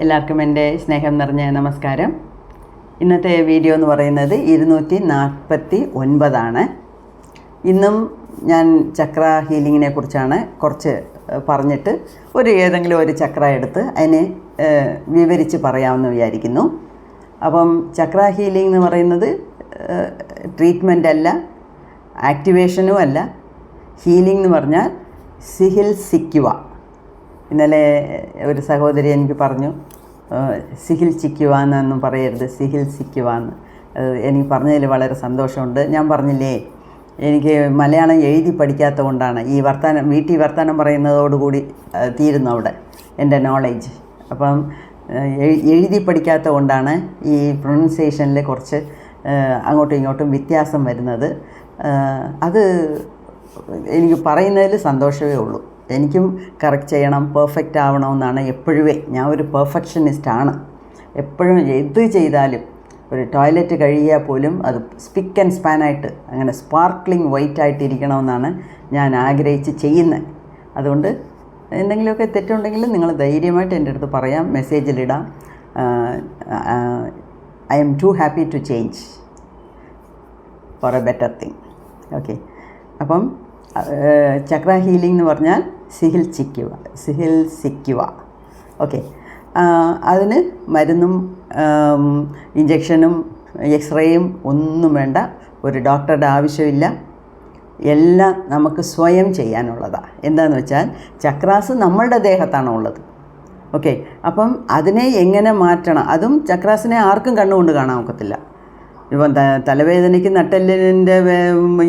എല്ലാവർക്കും എൻ്റെ സ്നേഹം നിറഞ്ഞ നമസ്കാരം. ഇന്നത്തെ വീഡിയോ എന്ന് പറയുന്നത് 249 ഇന്നും ഞാൻ ചക്ര ഹീലിങ്ങിനെ കുറിച്ചാണ് കുറച്ച് പറഞ്ഞിട്ട് ഏതെങ്കിലും ഒരു ചക്ര എടുത്ത് അതിനെ വിവരിച്ച് പറയാമെന്ന് വിചാരിക്കുന്നു. അപ്പം ചക്ര ഹീലിംഗ് എന്ന് പറയുന്നത് ട്രീറ്റ്മെൻ്റ് അല്ല, ആക്ടിവേഷനും അല്ല. ഹീലിംഗ് എന്ന് പറഞ്ഞാൽ ചികിത്സിക്കുക. ഇന്നലെ ഒരു സഹോദരി എനിക്ക് പറഞ്ഞു, ചികിത്സിക്കുക എന്നൊന്നും പറയരുത്, ചികിത്സിക്കുക എന്ന്. എനിക്ക് പറഞ്ഞതിൽ വളരെ സന്തോഷമുണ്ട്. ഞാൻ പറഞ്ഞില്ലേ, എനിക്ക് മലയാളം എഴുതി പഠിക്കാത്തത് കൊണ്ടാണ് വീട്ടിൽ വർത്തമാനം പറയുന്നതോടുകൂടി തീരുന്നു അവിടെ എൻ്റെ നോളേജ്. അപ്പം എഴുതി പഠിക്കാത്തത് കൊണ്ടാണ് ഈ പ്രൊണൗൺസിയേഷനിൽ കുറച്ച് അങ്ങോട്ടും ഇങ്ങോട്ടും വ്യത്യാസം വരുന്നത്. അത് എനിക്ക് പറയുന്നതിൽ സന്തോഷമേ ഉള്ളൂ. എനിക്കും കറക്റ്റ് ചെയ്യണം, പെർഫെക്റ്റ് ആവണമെന്നാണ് എപ്പോഴുമേ. ഞാൻ ഒരു പെർഫെക്ഷനിസ്റ്റാണ്. എപ്പോഴും എന്ത് ചെയ്താലും ഒരു ടോയ്ലറ്റ് കഴുകിയാൽ പോലും അത് സ്പിക്ക് ആൻഡ് സ്പാനായിട്ട് അങ്ങനെ സ്പാർക്ലിംഗ് വൈറ്റായിട്ട് ഇരിക്കണമെന്നാണ് ഞാൻ ആഗ്രഹിച്ച് ചെയ്യുന്നത്. അതുകൊണ്ട് എന്തെങ്കിലുമൊക്കെ തെറ്റുണ്ടെങ്കിൽ നിങ്ങൾ ധൈര്യമായിട്ട് എൻ്റെ അടുത്ത് പറയാം, മെസ്സേജിലിടാം. I am too happy to change for a better thing. Okay. അപ്പം ചക്ര ഹീലിംഗ് എന്ന് പറഞ്ഞാൽ ചികിത്സിക്കുക. ഓക്കെ. അതിന് മരുന്നും ഇഞ്ചക്ഷനും എക്സ്റേയും ഒന്നും വേണ്ട, ഒരു ഡോക്ടറുടെ ആവശ്യമില്ല. എല്ലാം നമുക്ക് സ്വയം ചെയ്യാനുള്ളതാണ്. എന്താണെന്ന് വെച്ചാൽ ചക്രാസ് നമ്മളുടെ ദേഹത്താണോ ഉള്ളത്. ഓക്കെ. അപ്പം അതിനെ എങ്ങനെ മാറ്റണം, അതും ചക്രാസിനെ ആർക്കും കണ്ണുകൊണ്ട് കാണാൻ ഒക്കത്തില്ല. ഇപ്പം തലവേദനയ്ക്ക് നട്ടെല്ലിൻ്റെ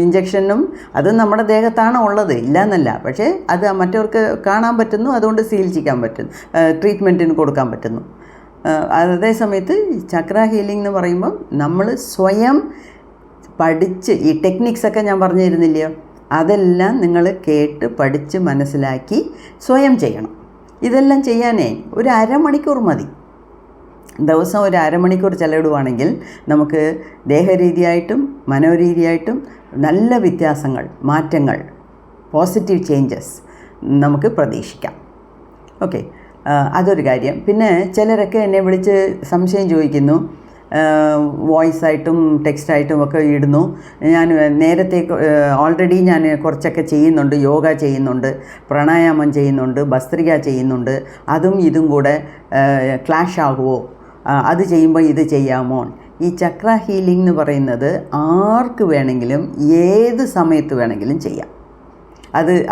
ഇഞ്ചക്ഷനും അതും നമ്മുടെ ദേഹത്താണ് ഉള്ളത്, ഇല്ല എന്നല്ല. പക്ഷേ അത് മറ്റവർക്ക് കാണാൻ പറ്റുന്നു, അതുകൊണ്ട് ചികിത്സിക്കാൻ പറ്റുന്നു, ട്രീറ്റ്മെൻറ്റിന് കൊടുക്കാൻ പറ്റുന്നു. അതേ സമയത്ത് ചക്ര ഹീലിംഗ് എന്ന് പറയുമ്പം നമ്മൾ സ്വയം പഠിച്ച്, ഈ ടെക്നിക്സൊക്കെ ഞാൻ പറഞ്ഞു തരുന്നില്ലയോ, അതെല്ലാം നിങ്ങൾ കേട്ട് പഠിച്ച് മനസ്സിലാക്കി സ്വയം ചെയ്യണം. ഇതെല്ലാം ചെയ്യാനേ ഒരു അരമണിക്കൂർ മതി. ദിവസം ഒരു അരമണിക്കൂർ ചെലവിടുവാണെങ്കിൽ നമുക്ക് ദേഹരീതിയായിട്ടും മനോരീതിയായിട്ടും നല്ല വ്യത്യാസങ്ങൾ, മാറ്റങ്ങൾ, പോസിറ്റീവ് ചേഞ്ചസ് നമുക്ക് പ്രതീക്ഷിക്കാം. ഓക്കെ. അതൊരു കാര്യം. പിന്നെ ചിലരൊക്കെ എന്നെ വിളിച്ച് സംശയം ചോദിക്കുന്നു, വോയിസായിട്ടും ടെക്സ്റ്റായിട്ടും ഒക്കെ ഇടുന്നു. ഞാൻ നേരത്തെ ഓൾറെഡി ഞാൻ കുറച്ചൊക്കെ ചെയ്യുന്നുണ്ട്, യോഗ ചെയ്യുന്നുണ്ട്, പ്രാണായാമം ചെയ്യുന്നുണ്ട്, ഭസ്ത്രിക ചെയ്യുന്നുണ്ട്. അതും ഇതും കൂടെ ക്ലാഷ് ആകുമോ, അത് ചെയ്യുമ്പോൾ ഇത് ചെയ്യാമോ? ഈ ചക്ര ഹീലിംഗ് എന്ന് പറയുന്നത് ആർക്ക് വേണമെങ്കിലും ഏത് സമയത്ത് വേണമെങ്കിലും ചെയ്യാം.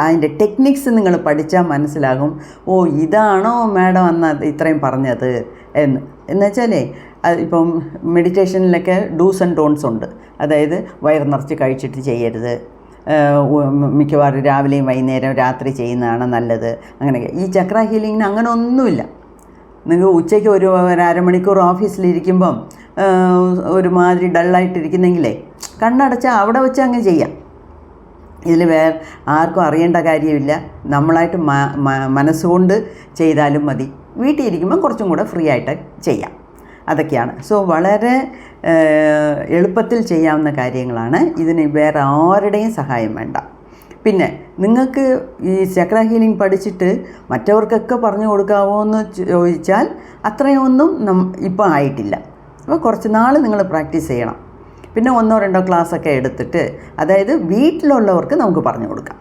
അതിൻ്റെ ടെക്നിക്സ് നിങ്ങൾ പഠിച്ചാൽ മനസ്സിലാകും, ഓ ഇതാണോ മാഡം അന്ന് ഇത്രയും പറഞ്ഞത് എന്നുവെച്ചാലേ, ഇപ്പം മെഡിറ്റേഷനിലൊക്കെ ഡൂസ് ആൻഡ് ഡോൺസ് ഉണ്ട്. അതായത് വയർ നിറച്ച് കഴിച്ചിട്ട് ചെയ്യരുത്, മിക്കവാറും രാവിലെയും വൈകുന്നേരം രാത്രി ചെയ്യുന്നതാണ് നല്ലത്. അങ്ങനെയൊക്കെ. ഈ ചക്ര ഹീലിങ്ങിന് അങ്ങനെ ഒന്നുമില്ല. നിങ്ങൾ ഉച്ചയ്ക്ക് ഒരു അരമണിക്കൂർ ഓഫീസിലിരിക്കുമ്പം ഒരുമാതിരി ഡള്ളായിട്ടിരിക്കുന്നെങ്കിലേ കണ്ണടച്ചാൽ അവിടെ വെച്ച് അങ്ങ് ചെയ്യാം. ഇതിൽ ആർക്കും അറിയേണ്ട കാര്യമില്ല. നമ്മളായിട്ട് മനസ്സുകൊണ്ട് ചെയ്താലും മതി. വീട്ടിൽ ഇരിക്കുമ്പം കുറച്ചും കൂടെ ഫ്രീ ആയിട്ട് ചെയ്യാം. അതൊക്കെയാണ്. സോ വളരെ എളുപ്പത്തിൽ ചെയ്യാവുന്ന കാര്യങ്ങളാണ്. ഇതിന് വേറെ ആരുടെയും സഹായം വേണ്ട. പിന്നെ നിങ്ങൾക്ക് ഈ ചക്ര ഹീലിംഗ് പഠിച്ചിട്ട് മറ്റവർക്കൊക്കെ പറഞ്ഞു കൊടുക്കാമോ എന്ന് ചോദിച്ചാൽ അത്രയൊന്നും ഇപ്പം ആയിട്ടില്ല. അപ്പോൾ കുറച്ച് നാൾ നിങ്ങൾ പ്രാക്ടീസ് ചെയ്യണം. പിന്നെ 1-2 ക്ലാസ്സൊക്കെ എടുത്തിട്ട്, അതായത് വീട്ടിലുള്ളവർക്ക് നമുക്ക് പറഞ്ഞു കൊടുക്കാം.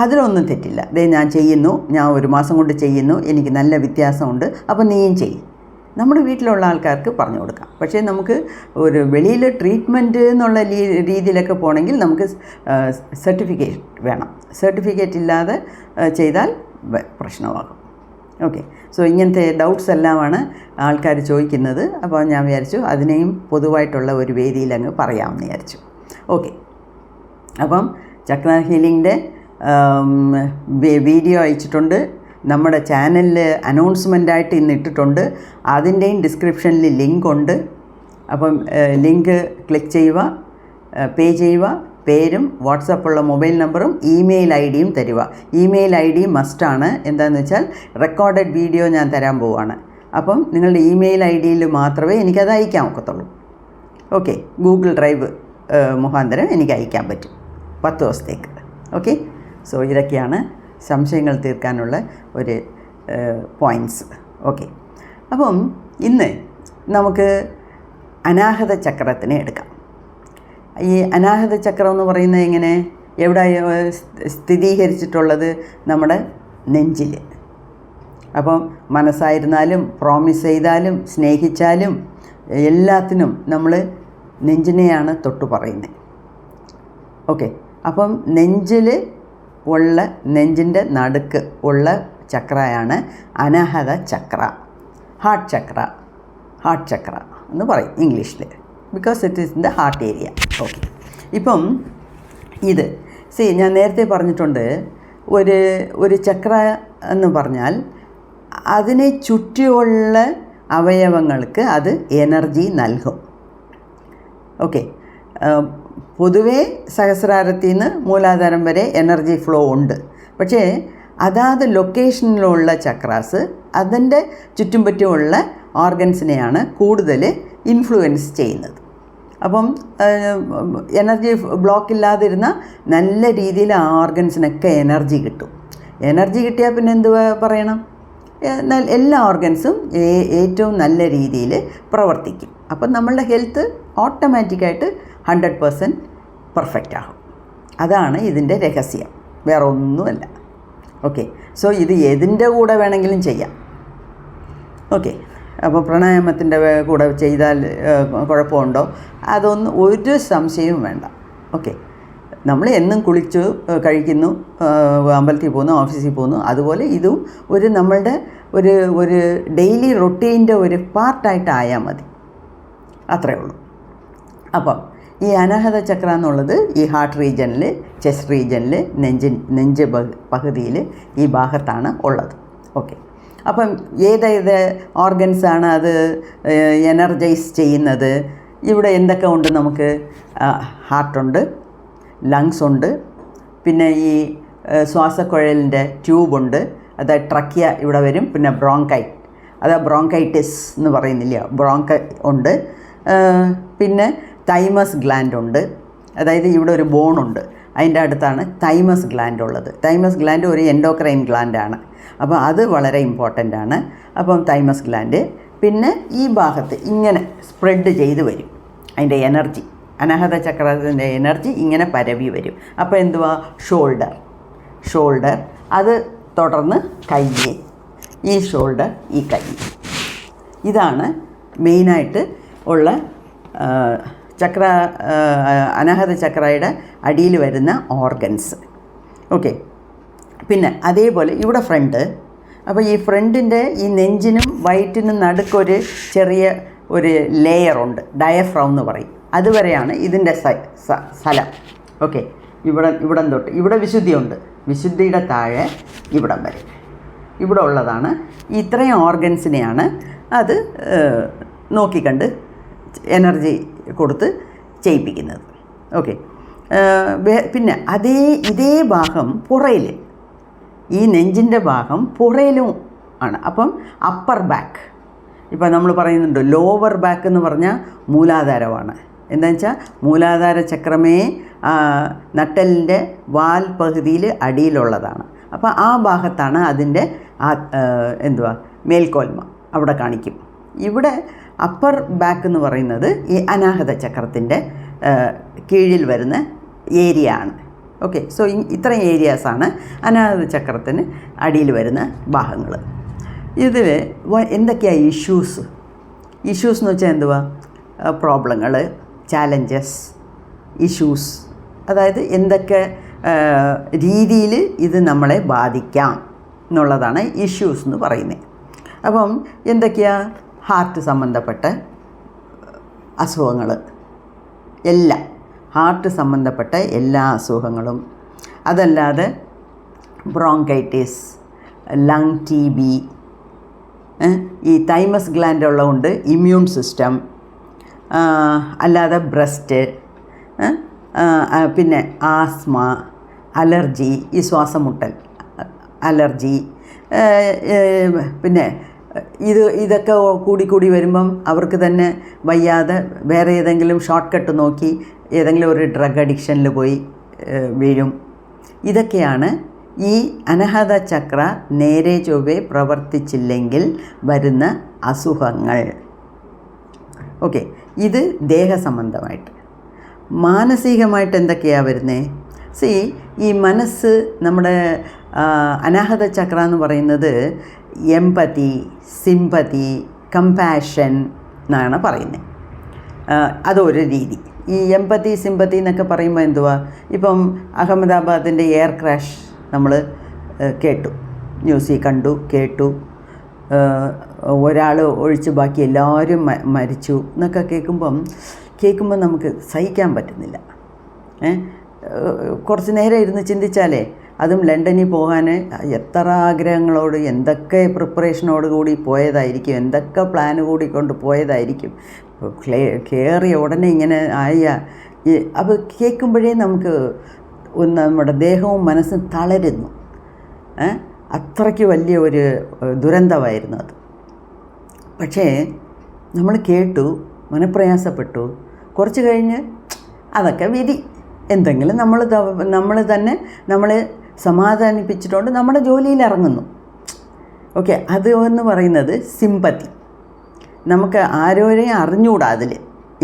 അതിലൊന്നും തെറ്റില്ല. ഞാൻ ചെയ്യുന്നു, ഞാൻ 1 മാസം കൊണ്ട് ചെയ്യുന്നു, എനിക്ക് നല്ല വ്യത്യാസമുണ്ട്, അപ്പോൾ നീയും ചെയ്യും. നമ്മുടെ വീട്ടിലുള്ള ആൾക്കാർക്ക് പറഞ്ഞു കൊടുക്കാം. പക്ഷേ നമുക്ക് ഒരു വെളിയിൽ ട്രീറ്റ്മെൻറ്റ് എന്നുള്ള രീതിയിലൊക്കെ പോകണമെങ്കിൽ നമുക്ക് സർട്ടിഫിക്കറ്റ് വേണം. സർട്ടിഫിക്കറ്റ് ഇല്ലാതെ ചെയ്താൽ പ്രശ്നമാകും. ഓക്കെ. സോ ഇങ്ങനത്തെ ഡൗട്ട്സ് എല്ലാമാണ് ആൾക്കാർ ചോദിക്കുന്നത്. അപ്പോൾ ഞാൻ വിചാരിച്ചു അതിനെയും പൊതുവായിട്ടുള്ള ഒരു വേദിയിൽ അങ്ങ് പറയാമെന്ന് വിചാരിച്ചു. ഓക്കെ. അപ്പം ചക്ര ഹീലിങ്ങിൻ്റെ വീഡിയോ അയച്ചിട്ടുണ്ട്. നമ്മുടെ ചാനലിൽ അനൗൺസ്മെൻറ്റായിട്ട് ഇന്ന് ഇട്ടിട്ടുണ്ട്. അതിൻ്റെയും ഡിസ്ക്രിപ്ഷനിൽ ലിങ്ക് ഉണ്ട്. അപ്പം ലിങ്ക് ക്ലിക്ക് ചെയ്യുക, പേ ചെയ്യുക. പേരും വാട്സപ്പുള്ള മൊബൈൽ നമ്പറും ഇമെയിൽ ഐ ഡിയും തരിക. ഇമെയിൽ ഐ ഡി മസ്റ്റാണ്. എന്താണെന്ന് വെച്ചാൽ റെക്കോർഡഡ് വീഡിയോ ഞാൻ തരാൻ പോവുകയാണ്. അപ്പം നിങ്ങളുടെ ഇമെയിൽ ഐ ഡിയിൽ മാത്രമേ എനിക്കത് അയക്കാൻ ഒക്കത്തുള്ളൂ. ഓക്കെ. ഗൂഗിൾ ഡ്രൈവ് മുഖാന്തരം എനിക്ക് അയക്കാൻ പറ്റും 10 ദിവസത്തേക്ക്. ഓക്കെ. സോ ഇതൊക്കെയാണ് സംശയങ്ങൾ തീർക്കാനുള്ള ഒരു പോയിൻറ്റ്സ്. ഓക്കെ. അപ്പം ഇന്ന് നമുക്ക് അനാഹത ചക്രത്തിനെ എടുക്കാം. ഈ അനാഹത ചക്രം എന്ന് പറയുന്നത് എങ്ങനെ, എവിടെ സ്ഥിരീകരിച്ചിട്ടുള്ളത്? നമ്മുടെ നെഞ്ചിൽ. അപ്പം മനസ്സായിരുന്നാലും പ്രോമിസ് ചെയ്താലും സ്നേഹിച്ചാലും എല്ലാത്തിനും നമ്മൾ നെഞ്ചിനെയാണ് തൊട്ട് പറയുന്നത്. ഓക്കെ, അപ്പം നെഞ്ചിൽ ഉള്ള, നെഞ്ചിൻ്റെ നടുക്ക് ഉള്ള ചക്രയാണ് അനാഹത ചക്ര, ഹാർട്ട് ചക്ര എന്ന് പറയും ഇംഗ്ലീഷിൽ, because it is in the heart area. Okay, ഇപ്പം ഇത് ഞാൻ നേരത്തെ പറഞ്ഞിട്ടുണ്ട്, ഒരു ചക്ര എന്ന് പറഞ്ഞാൽ അതിനെ ചുറ്റിയുള്ള അവയവങ്ങൾക്ക് അത് എനർജി നൽകും. ഓക്കെ, പൊതുവേ സഹസ്രാരത്തിൽ നിന്ന് മൂലാധാരം വരെ എനർജി ഫ്ലോ ഉണ്ട്. പക്ഷേ അതാത് ലൊക്കേഷനിലുള്ള ചക്രാസ് അതിൻ്റെ ചുറ്റുംപറ്റുമുള്ള ഓർഗൻസിനെയാണ് കൂടുതൽ ഇൻഫ്ലുവൻസ് ചെയ്യുന്നത്. അപ്പം എനർജി ബ്ലോക്ക് ഇല്ലാതിരുന്ന നല്ല രീതിയിൽ ആ ഓർഗൻസിനൊക്കെ എനർജി കിട്ടും. എനർജി കിട്ടിയാൽ പിന്നെ എന്തുവാ പറയണം, എല്ലാ ഓർഗൻസും ഏറ്റവും നല്ല രീതിയിൽ പ്രവർത്തിക്കും. അപ്പം നമ്മളുടെ ഹെൽത്ത് ഓട്ടോമാറ്റിക്കായിട്ട് 100% പെർഫെക്റ്റ് ആകും. അതാണ് ഇതിൻ്റെ രഹസ്യം, വേറെ ഒന്നുമല്ല. ഓക്കെ, സോ ഇത് ഏതിൻ്റെ കൂടെ വേണമെങ്കിലും ചെയ്യാം. ഓക്കെ, അപ്പോൾ പ്രാണായാമത്തിൻ്റെ കൂടെ ചെയ്താൽ കുഴപ്പമുണ്ടോ? അതൊന്നും ഒരു സംശയവും വേണ്ട. ഓക്കെ, നമ്മൾ എന്നും കുളിച്ചു കഴിക്കുന്നു, അമ്പലത്തിൽ പോകുന്നു, ഓഫീസിൽ പോകുന്നു, അതുപോലെ ഇതും നമ്മളുടെ ഒരു ഡെയിലി റൊട്ടീൻ്റെ ഒരു പാർട്ടായിട്ടായാൽ മതി, അത്രയേ ഉള്ളൂ. അപ്പം ഈ അനാഹത ചക്ര എന്നുള്ളത് ഈ ഹാർട്ട് റീജനിൽ, ചെസ്റ്റ് റീജനിൽ, നെഞ്ച് പകുതിയിൽ ഈ ഭാഗത്താണ് ഉള്ളത്. ഓക്കെ, അപ്പം ഏതേത് ഓർഗൻസാണ് അത് എനർജൈസ് ചെയ്യുന്നത്? ഇവിടെ എന്തൊക്കെ ഉണ്ട് നമുക്ക്? ഹാർട്ടുണ്ട്, ലങ്സ് ഉണ്ട്, പിന്നെ ഈ ശ്വാസക്കുഴലിൻ്റെ ട്യൂബുണ്ട്, അതായത് ട്രക്കിയ ഇവിടെ വരും, പിന്നെ ബ്രോങ്കൈറ്റിസ് എന്ന് പറയുന്നില്ല, ഉണ്ട്, പിന്നെ തൈമസ് ഗ്ലാൻഡ് ഉണ്ട്, അതായത് ഇവിടെ ഒരു ബോണുണ്ട്, അതിൻ്റെ അടുത്താണ് തൈമസ് ഗ്ലാൻഡ് ഉള്ളത്. തൈമസ് ഗ്ലാൻഡ് ഒരു എൻഡോക്രൈൻ ഗ്ലാൻഡാണ്, അപ്പോൾ അത് വളരെ ഇമ്പോർട്ടൻ്റ് ആണ്. അപ്പം തൈമസ് ഗ്ലാൻഡ്, പിന്നെ ഈ ഭാഗത്ത് ഇങ്ങനെ സ്പ്രെഡ് ചെയ്ത് വരും അതിൻ്റെ എനർജി, അനാഹത ചക്രത്തിൻ്റെ എനർജി ഇങ്ങനെ പരവി വരും. അപ്പോൾ എന്തുവാ, ഷോൾഡർ, അത് തുടർന്ന് കൈ, ഈ ഷോൾഡർ, ഈ കൈ, ഇതാണ് മെയിനായിട്ട് ഉള്ള അനാഹത ചക്രയുടെ അടിയിൽ വരുന്ന ഓർഗൻസ്. ഓക്കെ, പിന്നെ അതേപോലെ ഇവിടെ ഫ്രണ്ട്. അപ്പോൾ ഈ ഫ്രണ്ടിൻ്റെ ഈ നെഞ്ചിനും വയറ്റിനും നടുക്കൊരു ചെറിയ ഒരു ലെയറുണ്ട്, ഡയഫ്രം എന്ന് പറയും, അതുവരെയാണ് ഇതിൻ്റെ സ്ഥലം. ഓക്കെ, ഇവിടം തൊട്ട് ഇവിടെ വിശുദ്ധിയുണ്ട്, വിശുദ്ധിയുടെ താഴെ ഇവിടം വരെ ഇവിടെ ഉള്ളതാണ്. ഇത്രയും ഓർഗൻസിനെയാണ് അത് നോക്കിക്കണ്ട് എനർജി കൊടുത്ത് ചെയ്യിപ്പിക്കുന്നത്. ഓക്കെ, പിന്നെ ഇതേ ഭാഗം പുറയിൽ, ഈ നെഞ്ചിൻ്റെ ഭാഗം പുറയിലും ആണ്. അപ്പം അപ്പർ ബാക്ക്, ഇപ്പം നമ്മൾ പറയുന്നുണ്ട് ലോവർ ബാക്ക് എന്ന് പറഞ്ഞാൽ മൂലാധാരമാണ്. എന്താണെന്ന് വെച്ചാൽ മൂലാധാര ചക്രമേ നട്ടെല്ലിൻ്റെ വാൽ പകുതിയിൽ അടിയിലുള്ളതാണ്. അപ്പോൾ ആ ഭാഗത്താണ് അതിൻ്റെ മേൽക്കോൽമ അവിടെ കാണിക്കും. ഇവിടെ അപ്പർ ബാക്ക് എന്ന് പറയുന്നത് ഈ അനാഹത ചക്രത്തിൻ്റെ കീഴിൽ വരുന്ന ഏരിയ ആണ്. ഓക്കെ, സോ ഇത്രയും ഏരിയാസാണ് അനാഹത ചക്രത്തിന് അടിയിൽ വരുന്ന ഭാഗങ്ങൾ. ഇതിൽ എന്തൊക്കെയാണ് ഇഷ്യൂസ് എന്ന് വെച്ചാൽ എന്തുവാ, പ്രോബ്ലങ്ങൾ, ചാലഞ്ചസ്, ഇഷ്യൂസ്, അതായത് എന്തൊക്കെ രീതിയിൽ ഇത് നമ്മളെ ബാധിക്കാം എന്നുള്ളതാണ് ഇഷ്യൂസ് എന്ന് പറയുന്നത്. അപ്പം എന്തൊക്കെയാണ്, ഹാർട്ട് സംബന്ധപ്പെട്ട അസുഖങ്ങൾ, ഹാർട്ട് സംബന്ധപ്പെട്ട എല്ലാ അസുഖങ്ങളും, അതല്ലാതെ ബ്രോങ്കൈറ്റിസ്, ലങ് TB, ഈ തൈമസ് ഗ്ലാൻഡ് ഉള്ളതുകൊണ്ട് ഇമ്മ്യൂൺ സിസ്റ്റം, അല്ലാതെ ബ്രസ്റ്റ്, പിന്നെ ആസ്മ, അലർജി, ഈ ശ്വാസമുട്ടൽ അലർജി, പിന്നെ ഇതൊക്കെ കൂടി വരുമ്പം അവർക്ക് തന്നെ വയ്യാതെ വേറെ ഏതെങ്കിലും ഷോർട്ട് കട്ട് നോക്കി ഏതെങ്കിലും ഒരു ഡ്രഗ് അഡിക്ഷനിൽ പോയി വീഴും. ഇതൊക്കെയാണ് ഈ അനാഹത ചക്ര നേരെ ചൊവ്വേ പ്രവർത്തിച്ചില്ലെങ്കിൽ വരുന്ന അസുഖങ്ങൾ. ഓക്കെ, ഇത് ദേഹസംബന്ധമായിട്ട്. മാനസികമായിട്ട് എന്തൊക്കെയാണ് വരുന്നത്? ഈ മനസ്സ്, നമ്മുടെ അനാഹത ചക്ര എന്ന് പറയുന്നത് എമ്പതി, സിമ്പതി, കമ്പാഷൻ എന്നാണ് പറയുന്നത്. അതൊരു രീതി. ഈ എമ്പതി സിമ്പതി എന്നൊക്കെ പറയുമ്പോൾ എന്തുവാ, ഇപ്പം അഹമ്മദാബാദിൻ്റെ എയർ ക്രാഷ് നമ്മൾ കേട്ടു, ന്യൂസിൽ കണ്ടു കേട്ടു, ഒരാൾ ഒഴിച്ച് ബാക്കി എല്ലാവരും മരിച്ചു എന്നൊക്കെ കേൾക്കുമ്പം നമുക്ക് സഹിക്കാൻ പറ്റുന്നില്ല. കുറച്ച് നേരം ഇരുന്ന് ചിന്തിച്ചാലേ, അതും ലണ്ടനിൽ പോകാൻ എത്ര ആഗ്രഹങ്ങളോട്, എന്തൊക്കെ പ്രിപ്പറേഷനോട് കൂടി പോയതായിരിക്കും, എന്തൊക്കെ പ്ലാൻ കൂടി കൊണ്ട് പോയതായിരിക്കും. കയറിയ ഉടനെ ഇങ്ങനെ അപ്പോൾ കേൾക്കുമ്പോഴേ നമുക്ക് നമ്മുടെ ദേഹവും മനസ്സും തളരുന്നു. അത്രയ്ക്ക് വലിയ ഒരു ദുരന്തമായിരുന്നു അത്. പക്ഷേ നമ്മൾ കേട്ടു, മനപ്രയാസപ്പെട്ടു. കുറച്ച് കഴിഞ്ഞ് അതൊക്കെ വിധി, എന്തെങ്കിലും നമ്മൾ തന്നെ നമ്മളെ സമാധാനിപ്പിച്ചിട്ടുണ്ട്, നമ്മുടെ ജോലിയിൽ ഇറങ്ങുന്നു. ഓക്കെ, അത് എന്ന് പറയുന്നത് സിമ്പതി. നമുക്ക് ആരോരെയും അറിഞ്ഞുകൂടാ അതിൽ,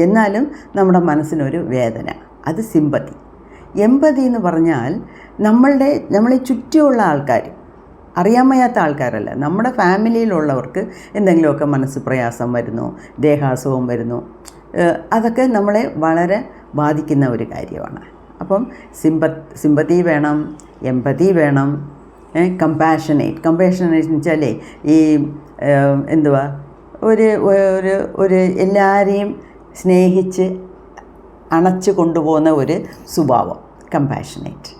എന്നാലും നമ്മുടെ മനസ്സിനൊരു വേദന, അത് സിമ്പതി. എമ്പതി എന്ന് പറഞ്ഞാൽ നമ്മളെ ചുറ്റുമുള്ള ആൾക്കാർ, അറിയാൻ വയ്യാത്ത ആൾക്കാരല്ല, നമ്മുടെ ഫാമിലിയിലുള്ളവർക്ക് എന്തെങ്കിലുമൊക്കെ മനസ്സ് പ്രയാസം വരുന്നു, ദേഹാസുഖം വരുന്നു, അതൊക്കെ നമ്മളെ വളരെ ബാധിക്കുന്ന ഒരു കാര്യമാണ്. അപ്പം സിമ്പതി വേണം, എമ്പതി വേണം, കമ്പാഷനേറ്റ് എന്ന് വെച്ചാലേ ഈ എന്തുവാ, ഒരു എല്ലാവരെയും സ്നേഹിച്ച് അണച്ചു കൊണ്ടുപോകുന്ന ഒരു സ്വഭാവം, കമ്പാഷനേറ്റ്.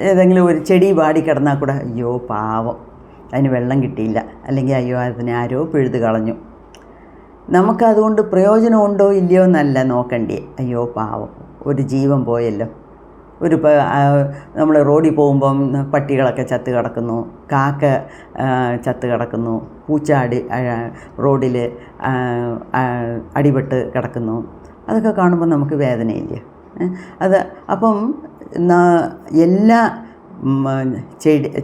ഏതെങ്കിലും ഒരു ചെടി വാടിക്കിടന്നാൽ കൂടെ അയ്യോ പാവം, അതിന് വെള്ളം കിട്ടിയില്ല, അല്ലെങ്കിൽ അയ്യോ അതിനെ ആരോ പിഴുത് കളഞ്ഞു, നമുക്കതുകൊണ്ട് പ്രയോജനമുണ്ടോ ഇല്ലയോ എന്നല്ല നോക്കണ്ടേ, അയ്യോ പാവം ഒരു ജീവൻ പോയല്ലോ. നമ്മൾ റോഡിൽ പോകുമ്പം പട്ടികളൊക്കെ ചത്ത് കിടക്കുന്നു, കാക്ക ചത്ത് കിടക്കുന്നു, പൂച്ചാടി റോഡിൽ അടിപെട്ട് കിടക്കുന്നു, അതൊക്കെ കാണുമ്പോൾ നമുക്ക് വേദനയില്ലേ? അപ്പം എല്ലാ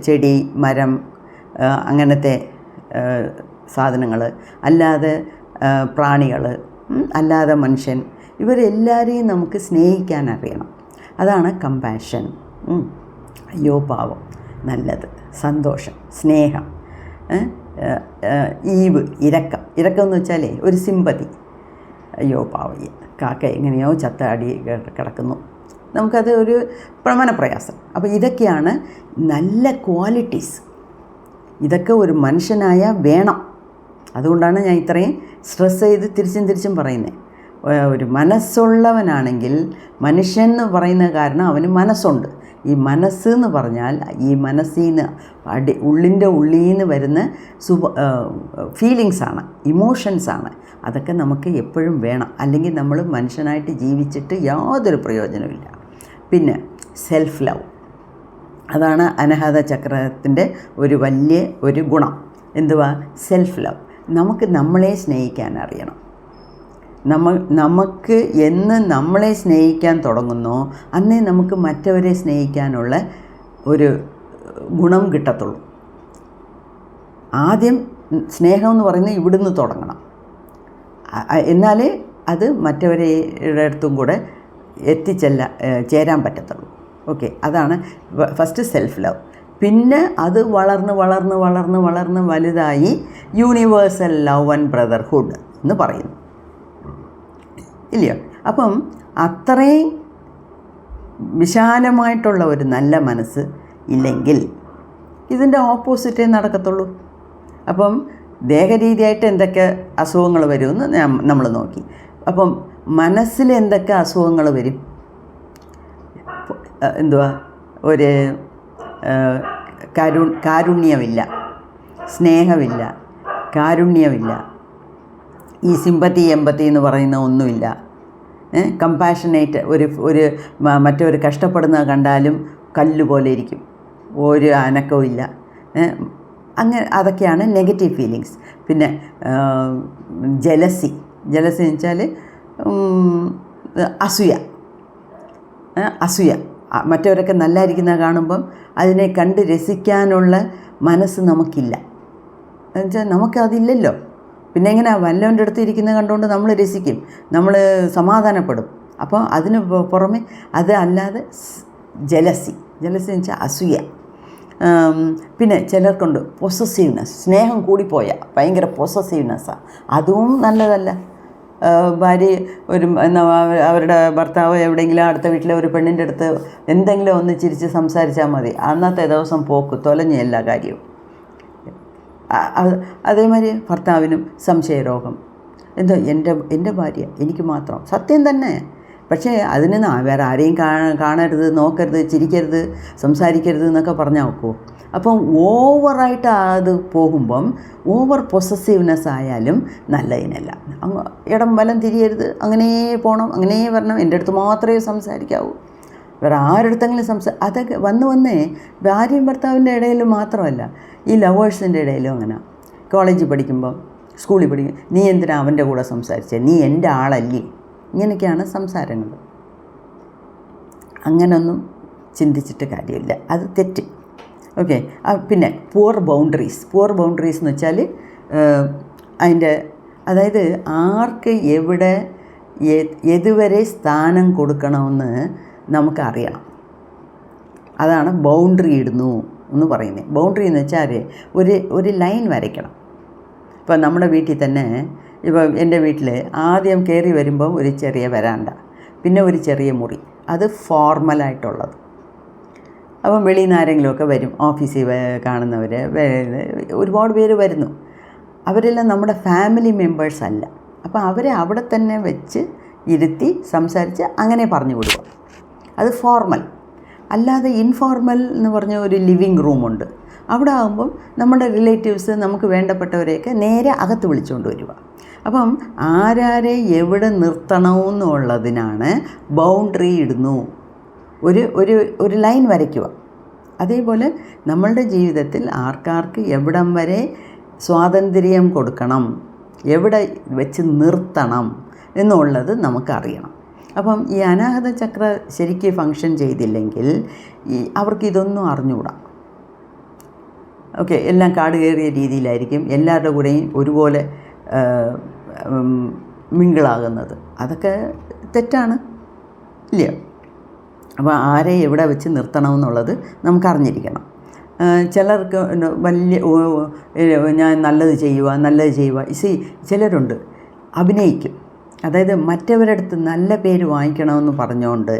ചെടി മരം അങ്ങനത്തെ സാധനങ്ങൾ, അല്ലാതെ പ്രാണികൾ, അല്ലാതെ മനുഷ്യൻ, ഇവരെല്ലാവരെയും നമുക്ക് സ്നേഹിക്കാൻ അറിയണം. അതാണ് കമ്പാഷൻ. അയ്യോ പാവം, നല്ലത്, സന്തോഷം, സ്നേഹം, ഇരക്കം എന്ന് വെച്ചാലേ ഒരു സിമ്പതി. അയ്യോ പാവം, കാക്ക എങ്ങനെയോ ചത്താടി കിടക്കുന്നു, നമുക്കത് ഒരു മനപ്രയാസം. അപ്പോൾ ഇതൊക്കെയാണ് നല്ല ക്വാളിറ്റീസ്. ഇതൊക്കെ ഒരു മനുഷ്യനായ വേണം. അതുകൊണ്ടാണ് ഞാൻ ഇത്രയും സ്ട്രെസ് ചെയ്ത് തിരിച്ചും പറയുന്നത്. ഒരു മനസ്സുള്ളവനാണെങ്കിൽ, മനുഷ്യൻ എന്ന് പറയുന്ന കാരണം അവന് മനസ്സുണ്ട്. ഈ മനസ്സ് എന്ന് പറഞ്ഞാൽ ഈ മനസ്സിൽ നിന്ന് ഉള്ളിൽ നിന്ന് വരുന്ന ഫീലിങ്സാണ്, ഇമോഷൻസാണ്. അതൊക്കെ നമുക്ക് എപ്പോഴും വേണം, അല്ലെങ്കിൽ നമ്മൾ മനുഷ്യനായിട്ട് ജീവിച്ചിട്ട് യാതൊരു പ്രയോജനമില്ല. പിന്നെ സെൽഫ് ലവ്, അതാണ് അനാഹത ചക്രത്തിൻ്റെ ഒരു വലിയ ഒരു ഗുണം. എന്തുവാ? Self love. നമുക്ക് നമ്മളെ സ്നേഹിക്കാൻ അറിയണം. നമുക്ക് എന്ന് നമ്മളെ സ്നേഹിക്കാൻ തുടങ്ങുന്നോ അന്നേ നമുക്ക് മറ്റവരെ സ്നേഹിക്കാനുള്ള ഒരു ഗുണം കിട്ടത്തുള്ളൂ. ആദ്യം സ്നേഹമെന്ന് പറയുന്നത് ഇവിടുന്ന് തുടങ്ങണം, എന്നാലേ അത് മറ്റവരുടെ അടുത്തും കൂടെ ചേരാൻ പറ്റത്തുള്ളൂ. ഓക്കെ, അതാണ് ഫസ്റ്റ് സെൽഫ് ലവ്. പിന്നെ അത് വളർന്ന് വലുതായി യൂണിവേഴ്സൽ ലവ് ആൻഡ് ബ്രദർഹുഡ് എന്ന് പറയുന്നു, ഇല്ലയോ? അപ്പം അത്രയും വിശാലമായിട്ടുള്ള ഒരു നല്ല മനസ്സ് ഇല്ലെങ്കിൽ ഇതിൻ്റെ ഓപ്പോസിറ്റേ നടക്കത്തുള്ളൂ. അപ്പം ദേഹരീതിയായിട്ട് എന്തൊക്കെ അസുഖങ്ങൾ വരുമെന്ന് നമ്മൾ നോക്കി. അപ്പം മനസ്സിൽ എന്തൊക്കെ അസുഖങ്ങൾ വരും? എന്തുവാ? ഒരു കാരുണ്യമില്ല, സ്നേഹമില്ല, കാരുണ്യമില്ല, ഈ സിമ്പതി എമ്പതി എന്ന് പറയുന്ന ഒന്നുമില്ല. കമ്പാഷനേറ്റ്, ഒരു മറ്റൊരു കഷ്ടപ്പെടുന്നത് കണ്ടാലും കല്ലുപോലെ ഇരിക്കും, ഒരു അനക്കവും ഇല്ല. അങ്ങനെ അതൊക്കെയാണ് നെഗറ്റീവ് ഫീലിങ്സ്. പിന്നെ ജലസി എന്ന് വെച്ചാൽ അസൂയ. മറ്റവരൊക്കെ നല്ലതായിരിക്കുന്ന കാണുമ്പം അതിനെ കണ്ട് രസിക്കാനുള്ള മനസ്സ് നമുക്കില്ല. എന്നുവെച്ചാൽ നമുക്കതില്ലല്ലോ. പിന്നെ എങ്ങനെയാണ് വല്ലവൻ്റെ അടുത്ത് ഇരിക്കുന്നത് കണ്ടുകൊണ്ട് നമ്മൾ രസിക്കും, നമ്മൾ സമാധാനപ്പെടും. അപ്പോൾ അതിന് പുറമെ അത് അല്ലാതെ ജലസി എന്ന് വെച്ചാൽ അസൂയ. പിന്നെ ചിലർക്കുണ്ട് പൊസസീവ്നെസ്, സ്നേഹം കൂടിപ്പോയാൽ ഭയങ്കര പൊസസീവ്നെസ്സാണ്. അതും നല്ലതല്ല. ഭാര്യ അവരുടെ ഭർത്താവ് എവിടെയെങ്കിലും അടുത്ത വീട്ടിലെ ഒരു പെണ്ണിൻ്റെ അടുത്ത് എന്തെങ്കിലും ഒന്ന് ചിരിച്ച് സംസാരിച്ചാൽ മതി, അന്നത്തെ ദിവസം പോക്ക് തൊലഞ്ഞ എല്ലാ കാര്യവും. അതേമാതിരി ഭർത്താവിനും സംശയരോഗം. എന്തോ എൻ്റെ ഭാര്യ എനിക്ക് മാത്രം, സത്യം തന്നെ. പക്ഷേ അതിന് വേറെ ആരെയും കാണരുത്, നോക്കരുത്, ചിരിക്കരുത്, സംസാരിക്കരുത് എന്നൊക്കെ പറഞ്ഞാൽ നോക്കുമോ? അപ്പം ഓവറായിട്ട് അത് പോകുമ്പം ഓവർ പൊസസീവ്നെസ് ആയാലും നല്ലതിനല്ല. ഇടം വലം തിരിയരുത്, അങ്ങനെ പോകണം, അങ്ങനെ വരണം, എൻ്റെ അടുത്ത് മാത്രമേ സംസാരിക്കാവൂ, വേറെ ആരടുത്തെങ്കിലും അതൊക്കെ വന്നേ ഭാര്യയും ഭർത്താവിൻ്റെ ഇടയിൽ മാത്രമല്ല, ഈ ലവേഴ്സിൻ്റെ ഇടയിലും അങ്ങനെ. കോളേജിൽ പഠിക്കുമ്പം, സ്കൂളിൽ പഠിക്കും, നീ എന്തിനാ അവൻ്റെ കൂടെ സംസാരിച്ചേ, നീ എൻ്റെ ആളല്ലേ, ഇങ്ങനെയൊക്കെയാണ് സംസാരങ്ങൾ. അങ്ങനൊന്നും ചിന്തിച്ചിട്ട് കാര്യമില്ല, അത് തെറ്റ്. ഓക്കെ. പിന്നെ പുവർ ബൗണ്ടറീസ് എന്ന് വെച്ചാൽ അതായത് ആർക്ക് എവിടെ ഏതുവരെ സ്ഥാനം കൊടുക്കണമെന്ന് നമുക്കറിയണം. അതാണ് ബൗണ്ടറി ഇടുന്നു എന്ന് പറയുന്നത്. ബൗണ്ടറി എന്ന് വെച്ചാൽ ഒരു ലൈൻ വരയ്ക്കണം. ഇപ്പം നമ്മുടെ വീട്ടിൽ തന്നെ, ഇപ്പോൾ എൻ്റെ വീട്ടിൽ ആദ്യം കയറി വരുമ്പം ഒരു ചെറിയ വരാണ്ട, പിന്നെ ഒരു ചെറിയ മുറി, അത് ഫോർമലായിട്ടുള്ളത്. അപ്പം വെളിയിൽ നിന്ന് ആരെങ്കിലുമൊക്കെ വരും, ഓഫീസിൽ കാണുന്നവർ ഒരുപാട് പേര് വരുന്നു. അവരെല്ലാം നമ്മുടെ ഫാമിലി മെമ്പേഴ്സ് അല്ല. അപ്പോൾ അവരെ അവിടെ തന്നെ വെച്ച് ഇരുത്തി സംസാരിച്ച് അങ്ങനെ പറഞ്ഞു വിടുക, അത് ഫോർമൽ. അല്ലാതെ ഇൻഫോർമൽ എന്ന് പറഞ്ഞ ഒരു ലിവിങ് റൂമുണ്ട്. അവിടെ ആകുമ്പം നമ്മുടെ റിലേറ്റീവ്സ്, നമുക്ക് വേണ്ടപ്പെട്ടവരെയൊക്കെ നേരെ അകത്ത് വിളിച്ചുകൊണ്ട് വരിക. അപ്പം ആരാരെ എവിടെ നിർത്തണമെന്നുള്ളതിനാണ് ബൗണ്ടറി ഇടുന്നു, ഒരു ലൈൻ വരയ്ക്കുക. അതേപോലെ നമ്മളുടെ ജീവിതത്തിൽ ആർക്കാർക്ക് എവിടം വരെ സ്വാതന്ത്ര്യം കൊടുക്കണം, എവിടെ വെച്ച് നിർത്തണം എന്നുള്ളത് നമുക്കറിയണം. അപ്പം ഈ അനാഹത ചക്ര ശരിക്ക് ഫങ്ഷൻ ചെയ്തില്ലെങ്കിൽ അവർക്കിതൊന്നും അറിഞ്ഞുകൂടാ. ഓക്കെ, എല്ലാം കാട് കയറിയ രീതിയിലായിരിക്കും, എല്ലാവരുടെ കൂടെയും ഒരുപോലെ മിങ്കിളാകുന്നത്. അതൊക്കെ തെറ്റാണ്, ഇല്ലയോ? അപ്പോൾ ആരെ എവിടെ വെച്ച് നിർത്തണമെന്നുള്ളത് നമുക്കറിഞ്ഞിരിക്കണം. ചിലർക്ക് വലിയ ഞാൻ നല്ലത് ചെയ്യുക. ചിലരുണ്ട് അഭിനയിക്കും. അതായത് മറ്റവരുടെ അടുത്ത് നല്ല പേര് വാങ്ങിക്കണമെന്ന് പറഞ്ഞുകൊണ്ട്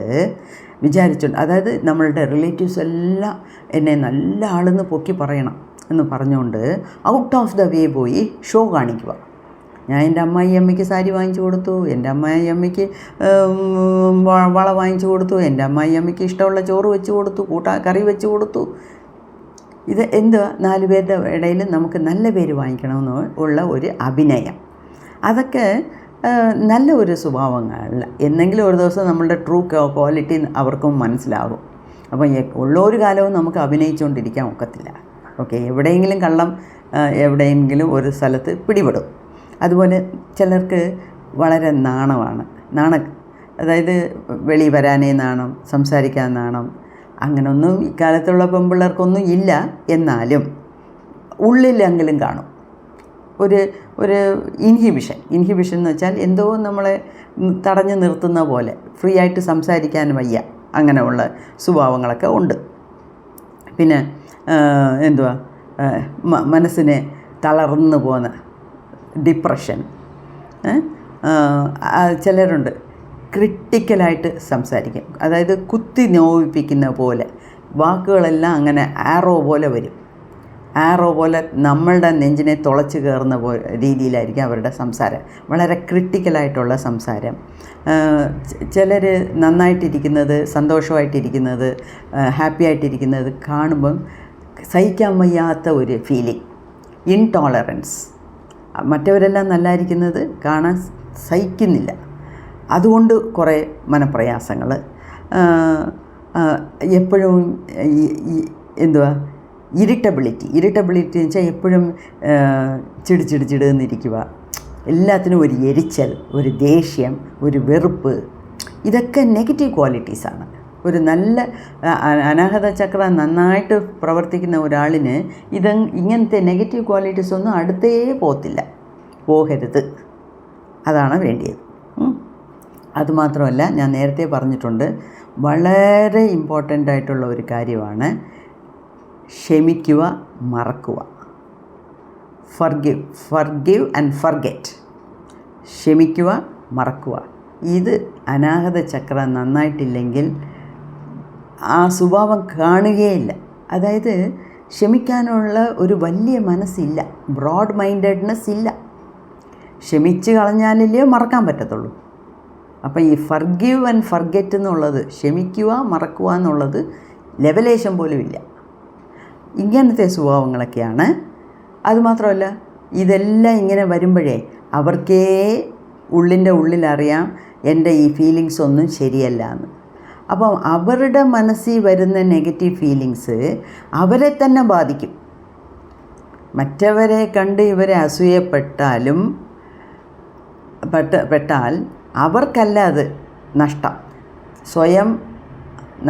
വിചാരിച്ചുണ്ട്. അതായത് നമ്മളുടെ റിലേറ്റീവ്സ് എല്ലാം എന്നെ നല്ല ആളെന്ന് പൊക്കി പറയണം എന്ന് പറഞ്ഞുകൊണ്ട് ഔട്ട് ഓഫ് ദ വേ പോയി ഷോ കാണിക്കുക. ഞാൻ എൻ്റെ അമ്മായി അമ്മയ്ക്ക് സാരി വാങ്ങിച്ചു കൊടുത്തു, എൻ്റെ അമ്മായി അമ്മയ്ക്ക് വള വാങ്ങിച്ചു കൊടുത്തു, എൻ്റെ അമ്മായി അമ്മയ്ക്ക് ഇഷ്ടമുള്ള ചോറ് വെച്ച് കൊടുത്തു, കറി വെച്ച് കൊടുത്തു. ഇത് എന്തുവാ? 4 പേരുടെ ഇടയിൽ നമുക്ക് നല്ല പേര് വാങ്ങിക്കണമെന്ന് ഉള്ള ഒരു അഭിനയം. അതൊക്കെ നല്ല ഒരു സ്വഭാവങ്ങളല്ല. എന്നെങ്കിലും ഒരു ദിവസം നമ്മളുടെ ട്രൂ ക്വാളിറ്റി അവർക്കും മനസ്സിലാകും. അപ്പം ഉള്ള ഒരു കാലവും നമുക്ക് അഭിനയിച്ചുകൊണ്ടിരിക്കാൻ ഒക്കത്തില്ല. ഓക്കെ, എവിടെയെങ്കിലും കള്ളം എവിടെയെങ്കിലും ഒരു സ്ഥലത്ത് പിടിപെടും. അതുപോലെ ചിലർക്ക് വളരെ നാണമാണ്. അതായത് വെളി വരാനേ നാണം, സംസാരിക്കാൻ നാണം. അങ്ങനൊന്നും ഇക്കാലത്തുള്ള പെൺപിള്ളേർക്കൊന്നും ഇല്ല. എന്നാലും ഉള്ളിലെങ്കിലും കാണും ഒരു ഇൻഹിബിഷൻ എന്ന് വെച്ചാൽ എന്തോ നമ്മളെ തടഞ്ഞു നിർത്തുന്ന പോലെ, ഫ്രീ ആയിട്ട് സംസാരിക്കാൻ വയ്യ, അങ്ങനെയുള്ള സ്വഭാവങ്ങളൊക്കെ ഉണ്ട്. പിന്നെ മനസ്സിനെ തളർന്നു പോകുന്ന ഡിപ്രഷൻ. ചിലരുണ്ട് ക്രിട്ടിക്കലായിട്ട് സംസാരിക്കും. അതായത് കുത്തി നോവിപ്പിക്കുന്ന പോലെ വാക്കുകളെല്ലാം അങ്ങനെ ആറോ പോലെ വരും. ആറോ പോലെ നമ്മളുടെ നെഞ്ചിനെ തുളച്ച് കയറുന്ന രീതിയിലായിരിക്കും അവരുടെ സംസാരം. വളരെ ക്രിട്ടിക്കലായിട്ടുള്ള സംസാരം. ചിലർ നന്നായിട്ടിരിക്കുന്നത്, സന്തോഷമായിട്ടിരിക്കുന്നത്, ഹാപ്പി ആയിട്ടിരിക്കുന്നത് കാണുമ്പം സഹിക്കാൻ വയ്യാത്ത ഒരു ഫീലിംഗ്, ഇൻടോളറൻസ്. മറ്റവരെല്ലാം നല്ലതായിരിക്കുന്നത് കാണാൻ സഹിക്കുന്നില്ല, അതുകൊണ്ട് കുറേ മനപ്രയാസങ്ങൾ. എപ്പോഴും ഇറിറ്റബിലിറ്റി എന്ന് വെച്ചാൽ എപ്പോഴും ചിടിന്നിരിക്കുക, എല്ലാത്തിനും ഒരു എരിച്ചൽ, ഒരു ദേഷ്യം, ഒരു വെറുപ്പ്. ഇതൊക്കെ നെഗറ്റീവ് ക്വാളിറ്റീസാണ്. ഒരു നല്ല അനാഹത ചക്ര നന്നായിട്ട് പ്രവർത്തിക്കുന്ന ഒരാളിന് ഇങ്ങനത്തെ നെഗറ്റീവ് ക്വാളിറ്റീസ് ഒന്നും അടുത്തേ പോകരുത്. അതാണ് വേണ്ടിയത്. അതുമാത്രമല്ല, ഞാൻ നേരത്തെ പറഞ്ഞിട്ടുണ്ട്, വളരെ ഇമ്പോർട്ടൻ്റ് ആയിട്ടുള്ള ഒരു കാര്യമാണ് ക്ഷമിക്കുക, മറക്കുക. ഫർഗിവ് ആൻഡ് ഫർഗെറ്റ്. ക്ഷമിക്കുക, മറക്കുക. ഇത് അനാഹത ചക്ര നന്നായിട്ടില്ലെങ്കിൽ ആ സ്വഭാവം കാണുകയില്ല. അതായത് ക്ഷമിക്കാനുള്ള ഒരു വലിയ മനസ്സില്ല, ബ്രോഡ് മൈൻഡഡ്നെസ് ഇല്ല. ക്ഷമിച്ച് കളഞ്ഞാലല്ലേ മറക്കാൻ പറ്റത്തുള്ളൂ. അപ്പോൾ ഈ ഫർഗിവ് ആൻഡ് ഫർഗെറ്റ് എന്നുള്ളത്, ക്ഷമിക്കുക, മറക്കുക എന്നുള്ളത് ലെവലേശം പോലും ഇല്ല. ഇങ്ങനത്തെ സ്വഭാവങ്ങളൊക്കെയാണ്. അതുമാത്രമല്ല, ഇതെല്ലാം ഇങ്ങനെ വരുമ്പോഴേ അവർക്കേ ഉള്ളിൻ്റെ ഉള്ളിലറിയാം എൻ്റെ ഈ ഫീലിങ്സ് ഒന്നും ശരിയല്ല എന്ന്. അപ്പം അവരുടെ മനസ്സിൽ വരുന്ന നെഗറ്റീവ് ഫീലിങ്സ് അവരെ തന്നെ ബാധിക്കും. മറ്റവരെ കണ്ട് ഇവരെ അസൂയപ്പെട്ടാൽ അവർക്കല്ല അത് നഷ്ടം, സ്വയം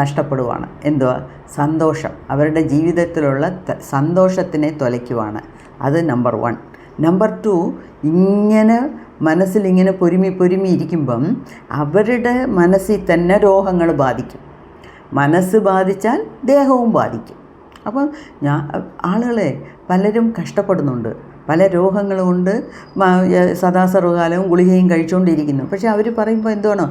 നഷ്ടപ്പെടുവാണ്. എന്തുവാ? സന്തോഷം. അവരുടെ ജീവിതത്തിലുള്ള സന്തോഷത്തിനെ തൊലയ്ക്കുവാണ്. അത് നമ്പർ 1. നമ്പർ 2, ഇങ്ങനെ മനസ്സിലിങ്ങനെ പൊരുമി ഇരിക്കുമ്പം അവരുടെ മനസ്സിൽ തന്നെ രോഗങ്ങൾ ബാധിക്കും. മനസ്സ് ബാധിച്ചാൽ ദേഹവും ബാധിക്കും. അപ്പം ആളുകളെ പലരും കഷ്ടപ്പെടുന്നുണ്ട്, പല രോഗങ്ങളുമുണ്ട്, സദാസർവകാലവും ഗുളികയും കഴിച്ചുകൊണ്ടിരിക്കുന്നു. പക്ഷെ അവർ പറയുമ്പോൾ എന്തുവാണോ,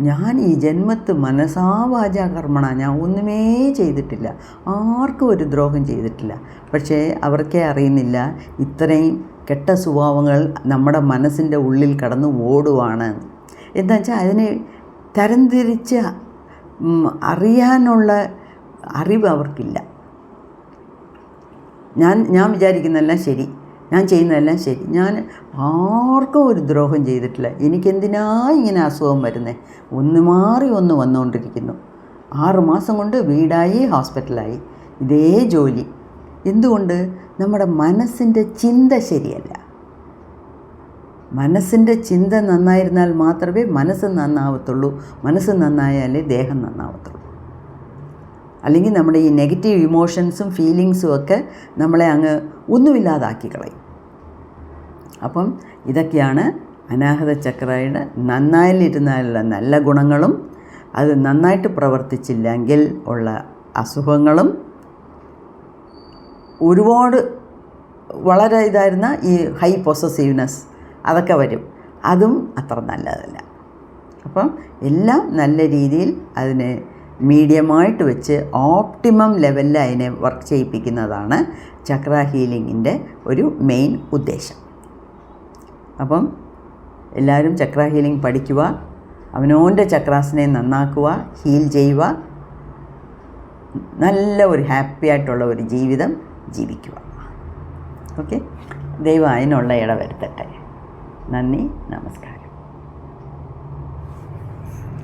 ഞാൻ ഈ ജന്മത്ത് മനസാവാചാ കർമ്മണ ഞാൻ ഒന്നുമേ ചെയ്തിട്ടില്ല, ആർക്കും ഒരു ദ്രോഹം ചെയ്തിട്ടില്ല. പക്ഷേ അവർക്കേ അറിയുന്നില്ല ഇത്രയും കെട്ട സ്വഭാവങ്ങൾ നമ്മുടെ മനസ്സിൻ്റെ ഉള്ളിൽ കടന്ന് ഓടുവാണ്. എന്താ വെച്ചാൽ അതിനെ തരംതിരിച്ച് അറിയാനുള്ള അറിവ് അവർക്കില്ല. ഞാൻ വിചാരിക്കുന്നതെല്ലാം ശരി, ഞാൻ ചെയ്യുന്നതെല്ലാം ശരി, ഞാൻ ആർക്കും ഒരു ദ്രോഹം ചെയ്തിട്ടില്ല, എനിക്കെന്തിനാ ഇങ്ങനെ അസുഖം വരുന്നത്, ഒന്ന് മാറി ഒന്ന് വന്നുകൊണ്ടിരിക്കുന്നു, 6 മാസം കൊണ്ട് വീടായി ഹോസ്പിറ്റലായി, ഇതേ ജോലി. എന്തുകൊണ്ട്? നമ്മുടെ മനസ്സിൻ്റെ ചിന്ത ശരിയല്ല. മനസ്സിൻ്റെ ചിന്ത നന്നായിരുന്നാൽ മാത്രമേ മനസ്സ് നന്നാവത്തുള്ളൂ. മനസ്സ് നന്നായാലേ ദേഹം നന്നാവത്തുള്ളൂ. അല്ലെങ്കിൽ നമ്മുടെ ഈ നെഗറ്റീവ് ഇമോഷൻസും ഫീലിങ്സും ഒക്കെ നമ്മളെ അങ്ങ് ഒന്നുമില്ലാതാക്കി കളയും. അപ്പം ഇതൊക്കെയാണ് അനാഹത ചക്രയുടെ നന്നായിലിരുന്നാലുള്ള നല്ല ഗുണങ്ങളും അത് നന്നായിട്ട് പ്രവർത്തിച്ചില്ലെങ്കിൽ ഉള്ള അസുഖങ്ങളും. ഒരുപാട് വളരെ ഇതായിരുന്ന ഈ ഹൈ പൊസസീവ്നെസ് അതൊക്കെ വരും, അതും അത്ര നല്ലതല്ല. അപ്പം എല്ലാം നല്ല രീതിയിൽ അതിനെ മീഡിയമായിട്ട് വെച്ച് ഓപ്റ്റിമം ലെവലിൽ അതിനെ വർക്ക് ചെയ്യിപ്പിക്കുന്നതാണ് ചക്ര ഹീലിങ്ങിൻ്റെ ഒരു മെയിൻ ഉദ്ദേശം. അപ്പം എല്ലാവരും ചക്ര ഹീലിംഗ് പഠിക്കുക, അവനവൻ്റെ ചക്രാസിനെ നന്നാക്കുക, ഹീൽ ചെയ്യുക, നല്ല ഒരു ഹാപ്പി ആയിട്ടുള്ള ഒരു ജീവിതം ജീവിക്കുക. ഓക്കെ, ദൈവം അതിനുള്ള ഇടവരുത്തട്ടെ. നന്ദി, നമസ്കാരം.